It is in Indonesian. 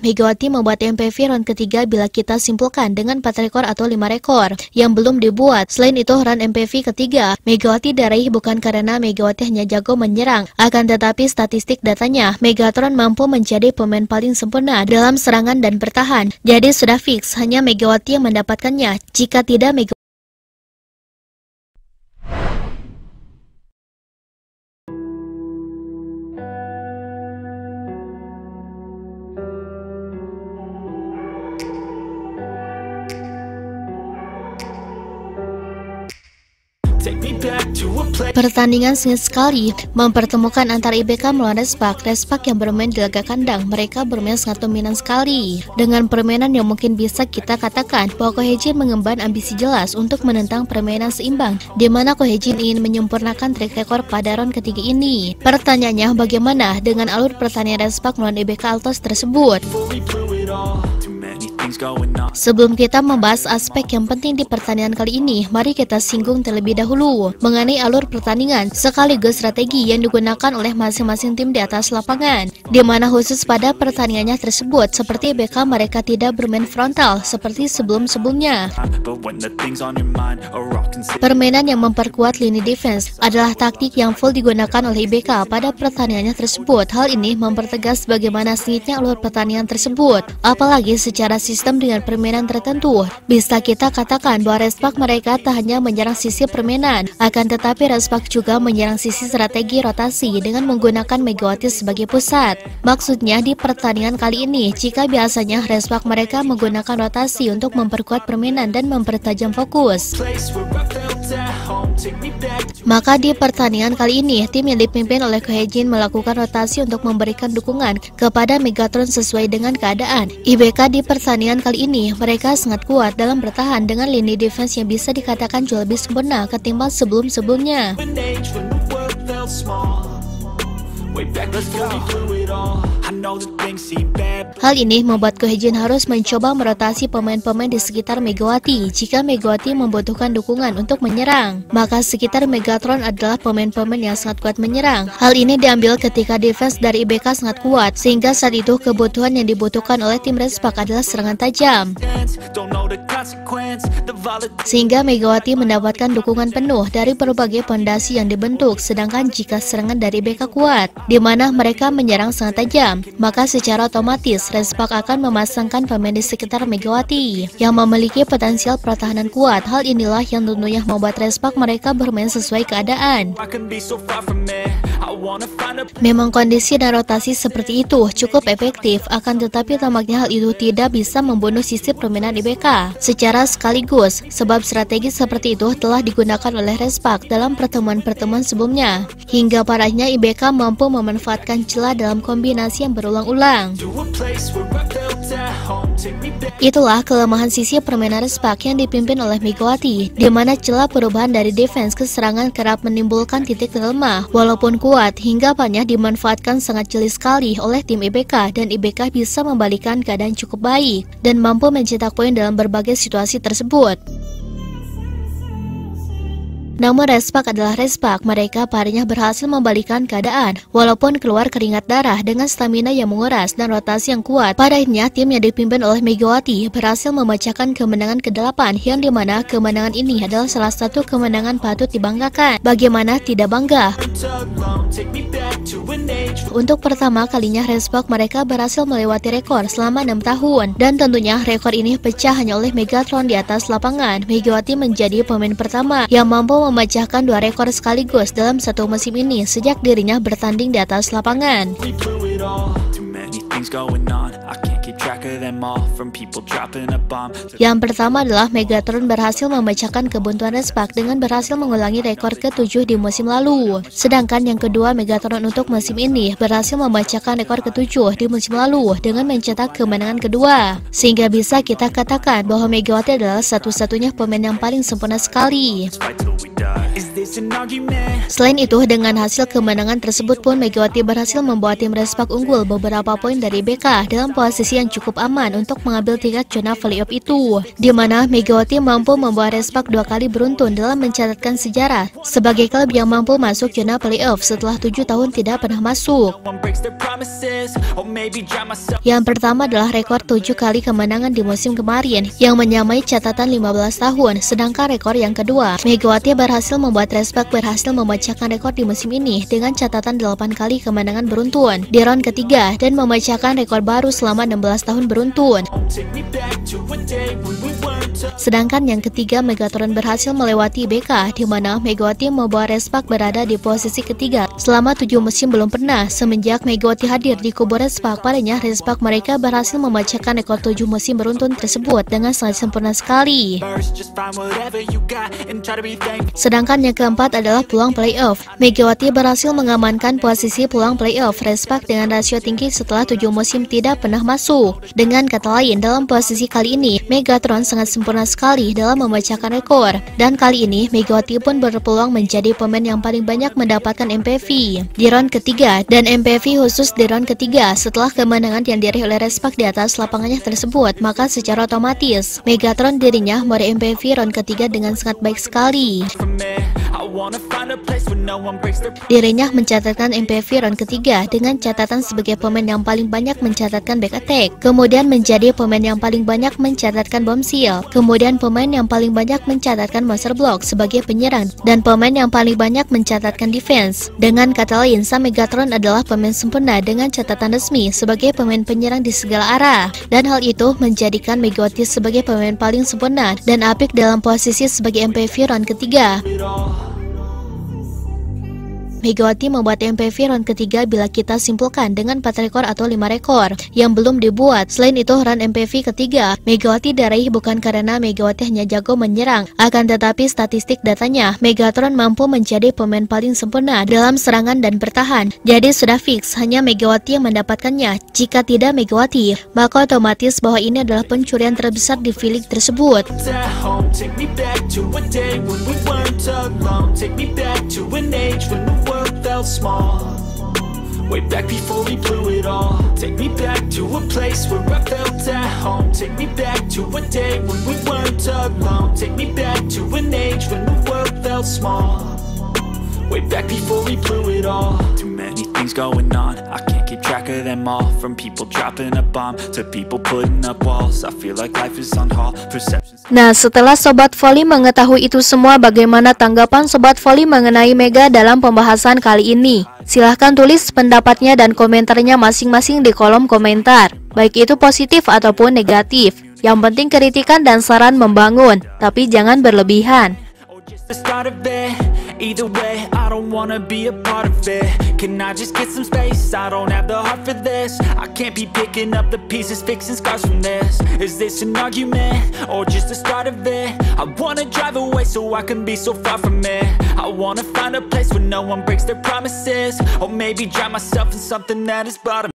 Megawati membuat MPV round ketiga bila kita simpulkan dengan 4 rekor atau 5 rekor yang belum dibuat. Selain itu, run MPV ketiga Megawati diraih bukan karena Megawati hanya jago menyerang, akan tetapi statistik datanya Megatron mampu menjadi pemain paling sempurna dalam serangan dan bertahan. Jadi sudah fix hanya Megawati yang mendapatkannya. Jika tidak, Megawati pertandingan sengit sekali mempertemukan antara IBK melawan Respak. Respak yang bermain di laga kandang, mereka bermain sangat dominan sekali dengan permainan yang mungkin bisa kita katakan bahwa Kohejin mengemban ambisi jelas untuk menentang permainan seimbang, di mana Kohejin ingin menyempurnakan track record pada round ketiga ini. Pertanyaannya, bagaimana dengan alur pertandingan Respak melawan IBK Altos tersebut? Sebelum kita membahas aspek yang penting di pertandingan kali ini, mari kita singgung terlebih dahulu mengenai alur pertandingan sekaligus strategi yang digunakan oleh masing-masing tim di atas lapangan, di mana khusus pada pertandingannya tersebut seperti BK mereka tidak bermain frontal seperti sebelum-sebelumnya. Permainan yang memperkuat lini defense adalah taktik yang full digunakan oleh IBK pada pertandingannya tersebut. Hal ini mempertegas bagaimana sengitnya alur pertandingan tersebut, apalagi secara sistem dengan permainan tertentu. Bisa kita katakan bahwa Respak mereka tak hanya menyerang sisi permainan, akan tetapi Respak juga menyerang sisi strategi rotasi dengan menggunakan Megawati sebagai pusat. Maksudnya di pertandingan kali ini, jika biasanya Respak mereka menggunakan rotasi untuk memperkuat permainan dan mempertajam fokus, maka di pertandingan kali ini, tim yang dipimpin oleh Kohejin melakukan rotasi untuk memberikan dukungan kepada Megatron sesuai dengan keadaan. IBK di pertandingan kali ini, mereka sangat kuat dalam bertahan dengan lini defense yang bisa dikatakan jauh lebih sempurna ketimbang sebelum-sebelumnya. Hal ini membuat Kohejin harus mencoba merotasi pemain-pemain di sekitar Megawati. Jika Megawati membutuhkan dukungan untuk menyerang, maka sekitar Megatron adalah pemain-pemain yang sangat kuat menyerang. Hal ini diambil ketika defense dari IBK sangat kuat, sehingga saat itu kebutuhan yang dibutuhkan oleh tim Respak adalah serangan tajam, sehingga Megawati mendapatkan dukungan penuh dari berbagai pondasi yang dibentuk. Sedangkan jika serangan dari IBK kuat, di mana mereka menyerang sangat tajam, maka secara otomatis Respak akan memasangkan pemain di sekitar Megawati yang memiliki potensial pertahanan kuat. Hal inilah yang tentunya membuat Respak mereka bermain sesuai keadaan. Memang kondisi dan rotasi seperti itu cukup efektif, akan tetapi tampaknya hal itu tidak bisa membunuh sisi permainan IBK secara sekaligus, sebab strategi seperti itu telah digunakan oleh Respak dalam pertemuan-pertemuan sebelumnya. Hingga parahnya IBK mampu memanfaatkan celah dalam kombinasi yang berulang-ulang. Itulah kelemahan sisi permainan Respak yang dipimpin oleh Megawati, di mana celah perubahan dari defense ke serangan kerap menimbulkan titik lemah. Walaupun kuat, hingga banyak dimanfaatkan sangat jeli sekali oleh tim IBK, dan IBK bisa membalikan keadaan cukup baik dan mampu mencetak poin dalam berbagai situasi tersebut. Namun Respak adalah Respak, mereka parinya berhasil membalikan keadaan. Walaupun keluar keringat darah dengan stamina yang menguras dan rotasi yang kuat, pada akhirnya tim yang dipimpin oleh Megawati berhasil memecahkan kemenangan ke-8, yang dimana kemenangan ini adalah salah satu kemenangan patut dibanggakan. Bagaimana tidak bangga? Untuk pertama kalinya Respak mereka berhasil melewati rekor selama 6 tahun, dan tentunya rekor ini pecah hanya oleh Megatron di atas lapangan. Megawati menjadi pemain pertama yang mampu memecahkan 2 rekor sekaligus dalam satu musim ini sejak dirinya bertanding di atas lapangan. Yang pertama adalah Megatron berhasil memecahkan kebuntuan Respak dengan berhasil mengulangi rekor ke-7 di musim lalu. Sedangkan yang kedua, Megatron untuk musim ini berhasil memecahkan rekor ke-7 di musim lalu dengan mencetak kemenangan kedua. Sehingga bisa kita katakan bahwa Megawati adalah satu-satunya pemain yang paling sempurna sekali. Selain itu, dengan hasil kemenangan tersebut pun Megawati berhasil membawa tim Respak unggul beberapa poin dari BK dalam posisi yang cukup aman untuk mengambil tiket zona playoff itu, di mana Megawati mampu membawa Respak 2 kali beruntun dalam mencatatkan sejarah sebagai klub yang mampu masuk zona playoff setelah 7 tahun tidak pernah masuk. Yang pertama adalah rekor 7 kali kemenangan di musim kemarin yang menyamai catatan 15 tahun, sedangkan rekor yang kedua, Megawati berhasil membuat Respak berhasil memecahkan rekor di musim ini dengan catatan 8 kali kemenangan beruntun di round ketiga dan memecahkan rekor baru selama 16 tahun beruntun. Sedangkan yang ketiga, Megatron berhasil melewati BK, di mana Megawati membawa Respak berada di posisi ketiga selama 7 musim belum pernah. Semenjak Megawati hadir di kubu Respak, padanya Respak mereka berhasil memecahkan rekor 7 musim beruntun tersebut dengan sangat sempurna sekali. Sedangkan yang keempat adalah peluang playoff. Megawati berhasil mengamankan posisi peluang playoff Respak dengan rasio tinggi setelah 7 musim tidak pernah masuk. Dengan kata lain, dalam posisi kali ini, Megatron sangat sempurna sekali dalam memecahkan rekor. Dan kali ini, Megawati pun berpeluang menjadi pemain yang paling banyak mendapatkan MPV di round ketiga dan MPV khusus di round ketiga. Setelah kemenangan yang diraih oleh Respak di atas lapangannya tersebut, maka secara otomatis Megatron dirinya meraih MPV round ketiga dengan sangat baik sekali. Dirinya mencatatkan MPV round ketiga dengan catatan sebagai pemain yang paling banyak mencatatkan back attack, kemudian menjadi pemain yang paling banyak mencatatkan bomb seal, kemudian pemain yang paling banyak mencatatkan monster block sebagai penyerang, dan pemain yang paling banyak mencatatkan defense. Dengan kata lain, Sam Megatron adalah pemain sempurna dengan catatan resmi sebagai pemain penyerang di segala arah, dan hal itu menjadikan Megawati sebagai pemain paling sempurna dan apik dalam posisi sebagai MPV round ketiga. Megawati membuat MPV round ketiga bila kita simpulkan dengan 4 rekor atau 5 rekor yang belum dibuat. Selain itu, round MPV ketiga Megawati diraih bukan karena Megawati hanya jago menyerang, akan tetapi statistik datanya Megatron mampu menjadi pemain paling sempurna dalam serangan dan bertahan. Jadi sudah fix hanya Megawati yang mendapatkannya. Jika tidak Megawati, maka otomatis bahwa ini adalah pencurian terbesar di V-League tersebut. Felt small, way back before we blew it all. Take me back to a place where I felt at home. Take me back to a day when we weren't alone. Take me back to an age when the world felt small, way back before we blew it all. Too many things going on, I can't keep track of them all. From people dropping a bomb to people putting up walls, I feel like life is on hold. Nah, setelah Sobat Voli mengetahui itu semua, bagaimana tanggapan Sobat Voli mengenai Mega dalam pembahasan kali ini? Silahkan tulis pendapatnya dan komentarnya masing-masing di kolom komentar, baik itu positif ataupun negatif. Yang penting kritikan dan saran membangun, tapi jangan berlebihan. Either way, I don't wanna be a part of it. Can I just get some space? I don't have the heart for this. I can't be picking up the pieces, fixing scars from this. Is this an argument, or just the start of it? I wanna drive away so I can be so far from it. I wanna find a place where no one breaks their promises, or maybe drown myself in something that is bottom.